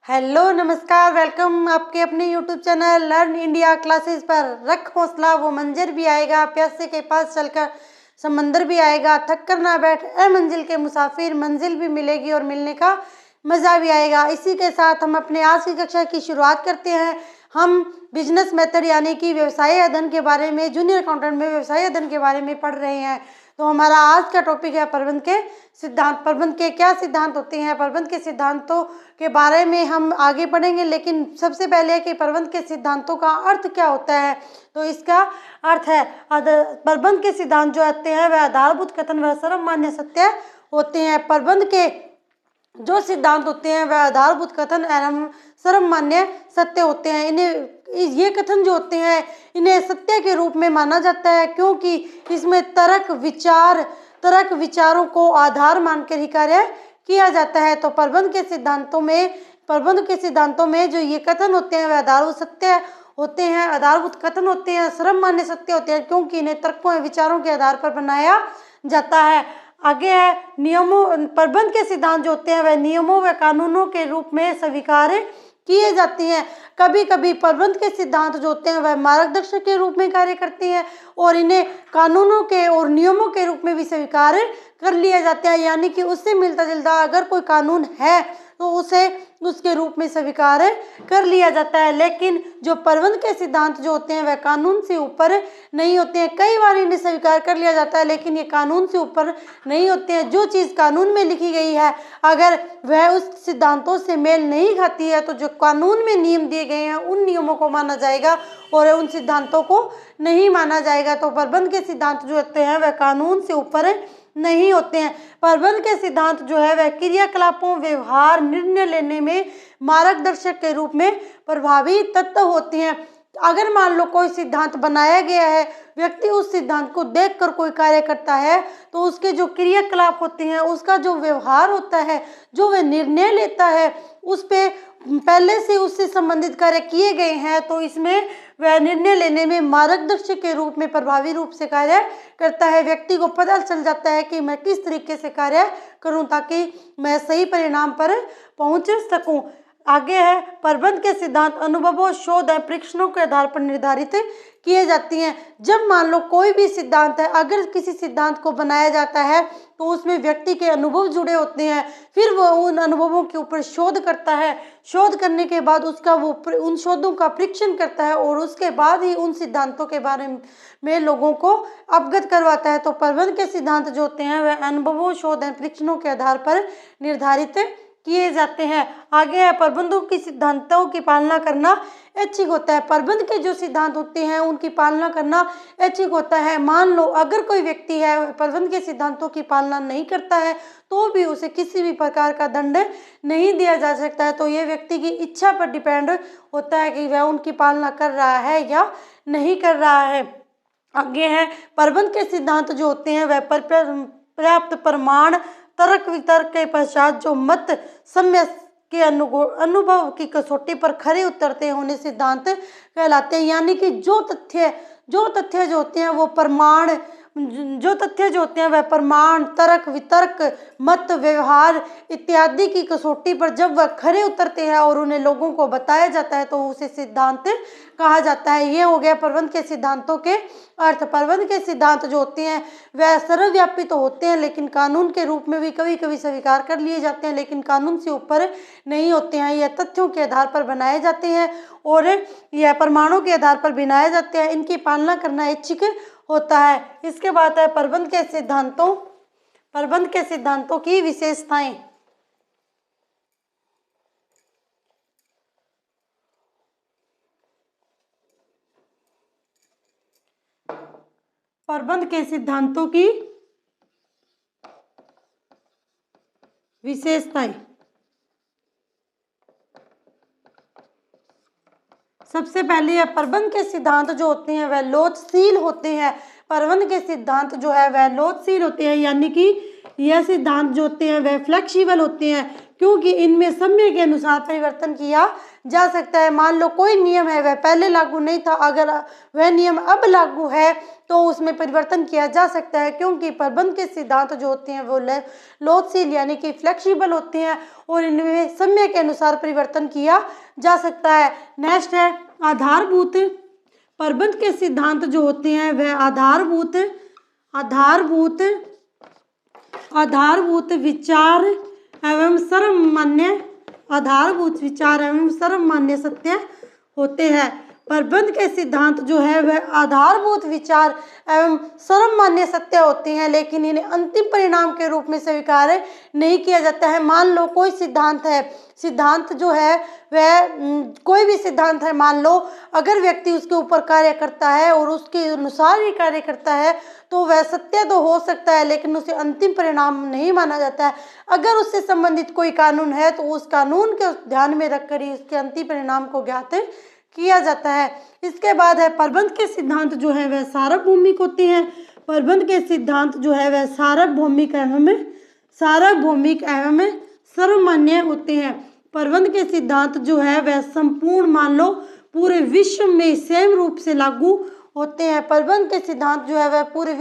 Hello नमस्कार, welcome आपके अपने YouTube channel learn India classes पर। रख हौसला वो मंजर भी आएगा, प्यासे के पास चलकर समंदर भी आएगा, थक कर ना बैठ ए मंजिल के मुसाफिर, मंजिल भी मिलेगी और मिलने का मज़ा भी आएगा। इसी के साथ हम अपने आज की कक्षा की शुरुआत करते हैं। हम बिजनेस मेथड यानी कि व्यवसाय अध्ययन के बारे में, जूनियर अकाउंटेंट में व्यवसाय अध्ययन के बारे में पढ़ रहे हैं। तो हमारा आज का टॉपिक है प्रबंध के सिद्धांत। प्रबंध के क्या सिद्धांत होते हैं, प्रबंध के सिद्धांतों के बारे में हम आगे पढ़ेंगे। लेकिन सबसे पहले कि प्रबंध के सिद्धांतों का अर्थ क्या होता है, तो इसका अर्थ है प्रबंध के सिद्धांत जो होते हैं वह आधारभूत कथन व सर्वमान्य सत्य होते हैं। प्रबंध के जो सिद्धांत होते हैं वह आधारभूत कथन एवं सर्वमान्य सत्य होते हैं। इन्हें ये कथन जो होते हैं इन्हें सत्य के रूप में माना जाता है, क्योंकि इसमें तर्क विचारों को आधार मानकर ही कार्य किया जाता है। तो प्रबंध के सिद्धांतों में जो ये कथन होते हैं वह आधारभूत सत्य होते हैं, आधारभूत कथन होते हैं, सर्वमान्य सत्य होते हैं, क्योंकि इन्हें तर्कों एवं विचारों के आधार पर बनाया जाता है। आगे है नियमों। प्रबंध के सिद्धांत जो होते हैं वह नियमों व कानूनों के रूप में स्वीकार किए जाते हैं। कभी कभी प्रबंध के सिद्धांत जो होते हैं वह मार्गदर्शक के रूप में कार्य करते हैं और इन्हें कानूनों के और नियमों के रूप में भी स्वीकार कर लिया जाता है, यानी कि उससे मिलता जुलता अगर कोई कानून है तो उसे उसके रूप में स्वीकार कर लिया जाता है। लेकिन जो प्रबंध के सिद्धांत जो होते हैं वह कानून से ऊपर नहीं होते हैं। कई बार इन्हें स्वीकार कर लिया जाता है लेकिन ये कानून से ऊपर नहीं होते हैं। जो चीज़ कानून में लिखी गई है अगर वह उस सिद्धांतों से मेल नहीं खाती है तो जो कानून में नियम दिए गए हैं उन नियमों को माना जाएगा और उन सिद्धांतों को नहीं माना जाएगा। तो प्रबंध के सिद्धांत जो होते हैं वह कानून से ऊपर नहीं होते हैं। प्रबंध के सिद्धांत जो है वह क्रियाकलापों, व्यवहार, निर्णय लेने में मार्गदर्शक के रूप में प्रभावी तत्व होते हैं। अगर मान लो कोई सिद्धांत बनाया गया है, व्यक्ति उस सिद्धांत को देखकर कोई कार्य करता है तो उसके जो क्रियाकलाप होते हैं, उसका जो व्यवहार होता है, जो वह निर्णय लेता है, उस पे पहले से उससे संबंधित कार्य किए गए हैं, तो इसमें वह निर्णय लेने में मार्गदर्शक के रूप में प्रभावी रूप से कार्य करता है। व्यक्ति को पता चल जाता है कि मैं किस तरीके से कार्य करूं ताकि मैं सही परिणाम पर पहुंच सकूं। आगे है प्रबंध के सिद्धांत अनुभवों, शोध और परीक्षणों के आधार पर निर्धारित किए जाती हैं। जब मान लो कोई भी सिद्धांत है, अगर किसी सिद्धांत को बनाया जाता है तो उसमें व्यक्ति के अनुभव जुड़े होते हैं, फिर वो उन अनुभवों के ऊपर शोध करता है। शोध करने के बाद उसका वो उन शोधों का परीक्षण करता है और उसके बाद ही उन सिद्धांतों के बारे में लोगों को अवगत करवाता है। तो प्रबंध के सिद्धांत जो होते हैं वह अनुभवों, शोध और परीक्षणों के आधार पर निर्धारित किए जाते हैं। आगे है प्रबंधों की सिद्धांतों की पालना करना ऐच्छिक होता है। प्रबंध के जो सिद्धांत होते हैं उनकी पालना करना ऐच्छिक होता है। मान लो अगर कोई व्यक्ति है प्रबंध के सिद्धांतों की पालना नहीं करता है तो भी उसे किसी भी प्रकार का दंड नहीं दिया जा सकता है। तो ये व्यक्ति की इच्छा पर डिपेंड होता है कि वह उनकी पालना कर रहा है या नहीं कर रहा है। आगे है प्रबंध के सिद्धांत जो होते हैं वह पर्याप्त प्रमाण, तर्क वितर्क के पश्चात जो मत सम्य के अनुभव की कसौटी पर खरे उतरते होने सिद्धांत कहलाते हैं। यानी कि जो तथ्य जो होते हैं वो प्रमाण, जो तथ्य जो होते हैं वह प्रमाण, तर्क वितर्क, मत, व्यवहार इत्यादि की कसौटी पर जब वह खरे उतरते हैं और उन्हें लोगों को बताया जाता है तो उसे सिद्धांत कहा जाता है। ये हो गया प्रबंध के सिद्धांतों के अर्थ। प्रबंध के सिद्धांत जो होते हैं वह सर्वव्यापी तो होते हैं लेकिन कानून के रूप में भी कभी कभी स्वीकार कर लिए जाते हैं, लेकिन कानून से ऊपर नहीं होते हैं। यह तथ्यों के आधार पर बनाए जाते हैं और यह प्रमाणों के आधार पर बनाए जाते हैं। इनकी पालना करना ऐच्छिक होता है। इसके बाद है प्रबंध के सिद्धांतों की विशेषताएं। प्रबंध के सिद्धांतों की विशेषताएं। सबसे पहले प्रबंध के सिद्धांत जो होते हैं वह लोचशील होते हैं। प्रबंध के सिद्धांत जो है वह लोचशील होते हैं, यानी कि यह सिद्धांत जो होते हैं वह फ्लेक्सिबल होते हैं, क्योंकि इनमें समय के अनुसार परिवर्तन किया जा सकता है। मान लो कोई नियम है वह पहले लागू नहीं था, अगर वह नियम अब लागू है तो उसमें परिवर्तन किया जा सकता है, क्योंकि प्रबंध के सिद्धांत जो होते हैं वो लोचशील यानी कि फ्लेक्सिबल होते हैं और इनमें समय के अनुसार परिवर्तन किया जा सकता है। नेक्स्ट है आधारभूत। प्रबंध के सिद्धांत जो होते हैं वह आधारभूत विचार एवं सर्वमान्य सत्य होते हैं। प्रबंध के सिद्धांत जो है वह आधारभूत विचार एवं सर्वमान्य सत्य होते हैं, लेकिन इन्हें अंतिम परिणाम के रूप में स्वीकार नहीं किया जाता है। मान लो कोई सिद्धांत है, सिद्धांत जो है वह कोई भी सिद्धांत है, मान लो अगर व्यक्ति उसके ऊपर कार्य करता है और उसके अनुसार ही कार्य करता है तो वह सत्य तो हो सकता है, लेकिन उसे अंतिम परिणाम नहीं माना जाता है। अगर उससे संबंधित कोई कानून है तो उस कानून के ध्यान में रखकर ही उसके अंतिम परिणाम को ज्ञात किया जाता है। इसके बाद है प्रबंध के सिद्धांत जो है वह सार्वभौमिक होते हैं। प्रबंध के सिद्धांत जो है वह सार्वभौमिक एवं सर्वमान्य होते हैं। प्रबंध के सिद्धांत जो है वह संपूर्ण मान लो पूरे विश्व में सेम रूप से लागू होते हैं। प्रबंध के सिद्धांत जो है वह पूरे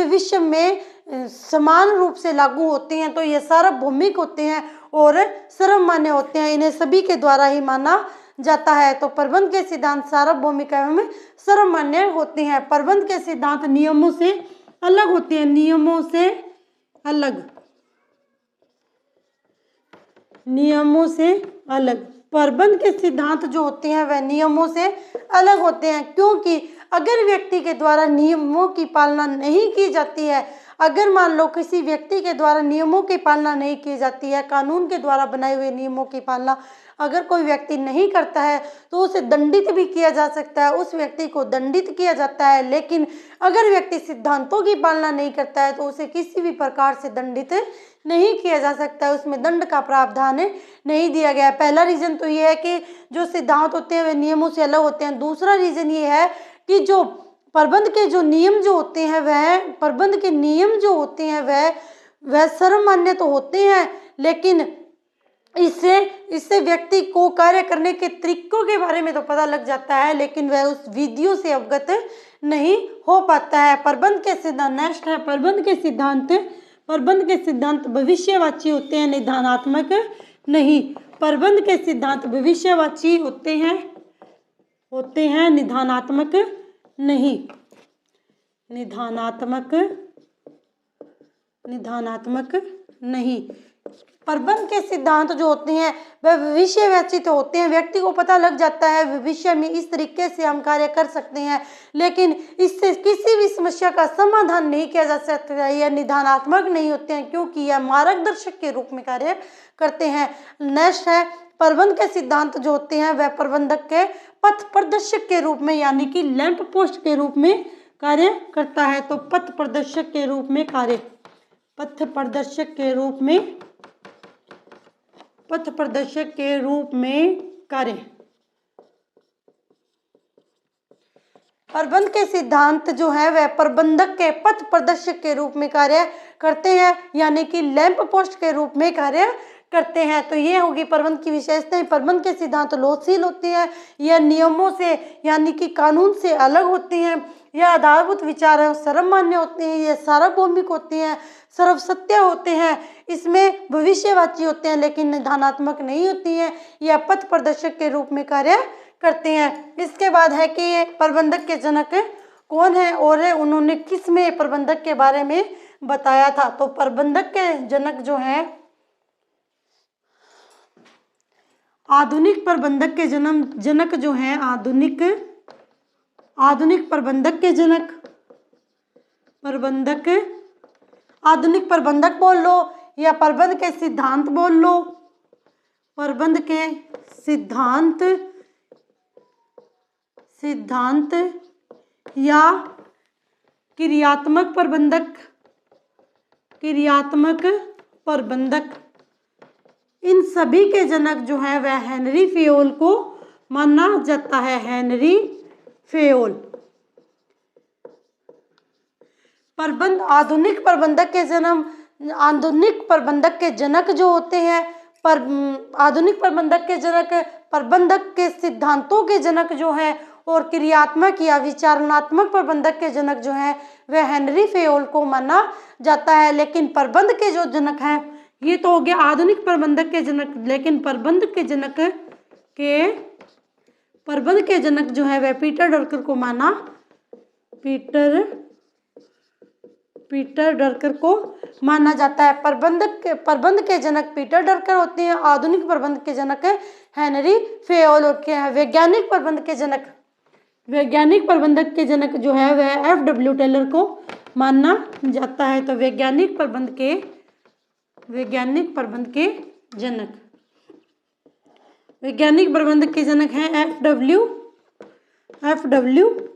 विश्व में समान रूप से लागू होते हैं, तो ये सार्वभौमिक होते हैं और सर्वमान्य होते हैं, इन्हें सभी के द्वारा ही माना जाता है। तो प्रबंध के सिद्धांत सार्वभौमिक एवं सर्वमान्य होते हैं। प्रबंध के सिद्धांत नियमों से अलग होते हैं, नियमों से अलग। प्रबंध के सिद्धांत जो होते हैं वह नियमों से अलग होते हैं, क्योंकि अगर व्यक्ति के द्वारा नियमों की पालना नहीं की जाती है, अगर मान लो किसी व्यक्ति के द्वारा नियमों की पालना नहीं की जाती है, कानून के द्वारा बनाए हुए नियमों की पालना अगर कोई व्यक्ति नहीं करता है तो उसे दंडित भी किया जा सकता है, उस व्यक्ति को दंडित किया जाता है। लेकिन अगर व्यक्ति सिद्धांतों की पालना नहीं करता है तो उसे किसी भी प्रकार से दंडित नहीं किया जा सकता है, उसमें दंड का प्रावधान नहीं दिया गया है। पहला रीजन तो ये है कि जो सिद्धांत होते हैं वे नियमों से अलग होते हैं। दूसरा रीजन ये है कि जो प्रबंध के जो नियम जो होते हैं वह सर्वमान्य तो होते हैं, लेकिन इससे व्यक्ति को कार्य करने के तरीकों के बारे में तो पता लग जाता है, लेकिन वह उस विधियों से अवगत नहीं हो पाता है। प्रबंध के सिद्धांत नेक्स्ट है प्रबंध के सिद्धांत भविष्यवाची होते हैं, निदानात्मक नहीं। प्रबंध के सिद्धांत भविष्यवाची होते हैं निदानात्मक नहीं। प्रबंध के सिद्धांत जो होते हैं वह भविष्यवाची तो होते हैं, व्यक्ति को पता लग जाता है भविष्य में इस तरीके से हम कार्य कर सकते हैं, लेकिन इससे किसी भी समस्या का समाधान नहीं किया जा सकता। यह निदानात्मक नहीं होते हैं, क्योंकि यह मार्गदर्शक के रूप में कार्य करते हैं। नेक्स्ट है प्रबंध के सिद्धांत जो होते हैं वह प्रबंधक के पथ प्रदर्शक के रूप में यानी कि लैंप पोस्ट के रूप में कार्य करता है। तो पथ प्रदर्शक के रूप में कार्य प्रबंध के सिद्धांत जो है वह प्रबंधक के पथ प्रदर्शक के रूप में कार्य करते हैं, यानी कि लैंप पोस्ट के रूप में कार्य करते हैं। तो ये होगी प्रबंध की विशेषताएं। प्रबंध के सिद्धांत लोचशील होते हैं, यह नियमों से यानी कि कानून से अलग होते हैं, यह आधारभूत विचार है सर्वमान्य होते हैं, यह सार्वभौमिक होते हैं, सर्वसत्य होते हैं, इसमें भविष्यवाची होते हैं लेकिन निदानात्मक नहीं होती हैं, यह पथ प्रदर्शक के रूप में कार्य करते हैं। इसके बाद है कि ये प्रबंधक के जनक कौन है और उन्होंने किस में प्रबंधक के बारे में बताया था। तो प्रबंधक के जनक जो हैं आधुनिक प्रबंधक के जनक जो हैं आधुनिक प्रबंधक बोल लो या प्रबंध के सिद्धांत बोल लो, प्रबंध के सिद्धांत या क्रियात्मक प्रबंधक, इन सभी के जनक जो है वह हेनरी फेयोल को माना जाता है। Henry Fayol. आधुनिक प्रबंधक के जनक जो होते हैं आधुनिक प्रबंधक के जनक प्रबंधक के सिद्धांतों के जनक जो हैं, और क्रियात्मक या विचारणात्मक प्रबंधक के जनक जो हैं वह हेनरी फेयोल को माना जाता है। लेकिन प्रबंध के जो जनक हैं, ये तो हो गया आधुनिक प्रबंधक के जनक, लेकिन प्रबंध के जनक जो है वह पीटर ड्रकर को माना पीटर ड्रकर को माना जाता है। प्रबंध के जनक पीटर ड्रकर होते हैं, आधुनिक प्रबंध के जनक हेनरी फेयोल होते हैं। वैज्ञानिक प्रबंधक के जनक जो है वह F.W. टेलर को माना जाता है। तो वैज्ञानिक प्रबंध के जनक हैं F.W.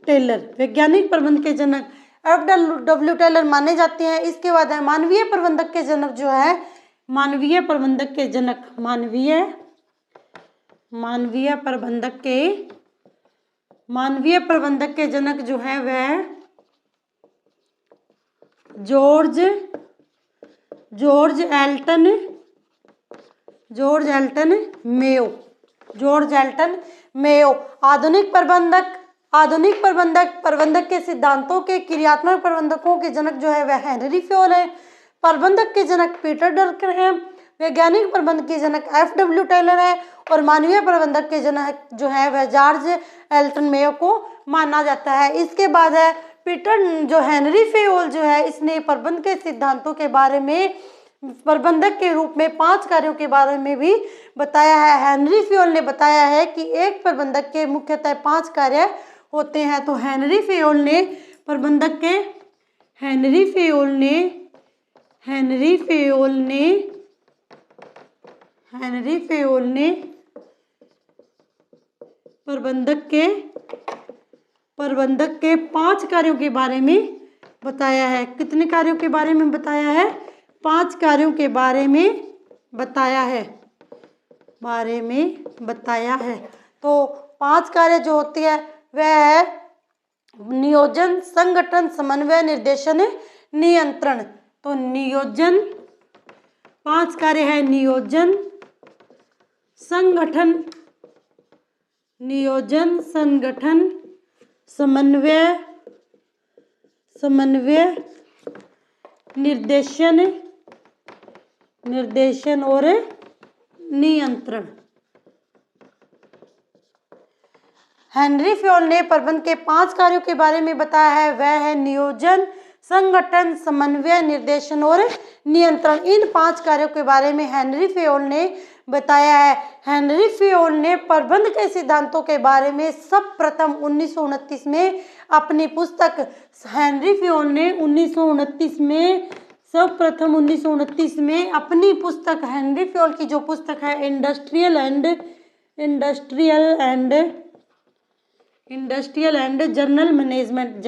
टेलर। वैज्ञानिक प्रबंध के जनक F.W. टेलर माने जाते हैं। इसके बाद है मानवीय प्रबंधक के जनक जो है मानवीय प्रबंधक के जनक जो है वह जॉर्ज एल्टन मेयो। आधुनिक प्रबंधक के सिद्धांतों के क्रियात्मक प्रबंधकों के जनक जो है वह हेनरी फेयोल है। प्रबंधक के जनक पीटर ड्रकर हैं। वैज्ञानिक प्रबंध के जनक F.W. टेलर है, और मानवीय प्रबंधक के जनक जो है वह जॉर्ज एल्टन मेयो को माना जाता है। इसके बाद है हेनरी फेयोल जो है, इसने प्रबंध के सिद्धांतों के बारे में प्रबंधक के रूप में 5 कार्यों के बारे में भी बताया है। हेनरी फेयोल ने बताया है कि एक प्रबंधक के मुख्यतः 5 कार्य होते हैं। तो हेनरी फेयोल ने प्रबंधक के 5 कार्यों के बारे में बताया है। कितने कार्यों के बारे में बताया है? 5 कार्यों के बारे में बताया है। तो 5 कार्य जो होती है वह है नियोजन, संगठन, समन्वय, निर्देशन, नियंत्रण। तो नियोजन 5 कार्य है: नियोजन, संगठन, समन्वय, निर्देशन और नियंत्रण। हेनरी फेयोल ने प्रबंध के 5 कार्यों के बारे में बताया है, वह है नियोजन, संगठन, समन्वय, निर्देशन और नियंत्रण। इन 5 कार्यों के बारे में हेनरी फेयोल ने बताया है। हेनरी फेयोल ने प्रबंध के सिद्धांतों के बारे में सर्वप्रथम 1929 में अपनी पुस्तक अपनी पुस्तक हेनरी फेयोल की जो पुस्तक है इंडस्ट्रियल एंड जर्नल मैनेजमेंट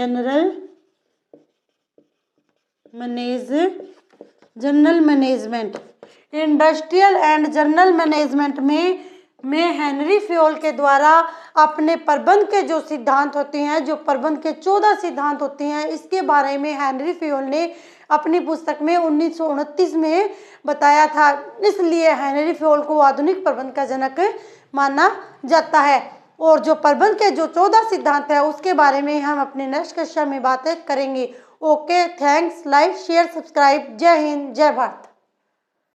में हेनरी फेयोल के द्वारा अपने प्रबंध के जो सिद्धांत होते हैं, जो प्रबंध के 14 सिद्धांत होते हैं, इसके बारे में हेनरी फेयोल ने अपनी पुस्तक में 1929 में बताया था। इसलिए हेनरी फेयोल को आधुनिक प्रबंध का जनक माना जाता है। और जो प्रबंध के जो 14 सिद्धांत है उसके बारे में हम अपने नेक्स्ट कक्षा में बातें करेंगे। Okay, thanks, like, share, subscribe. जय हिंद, जय भारत।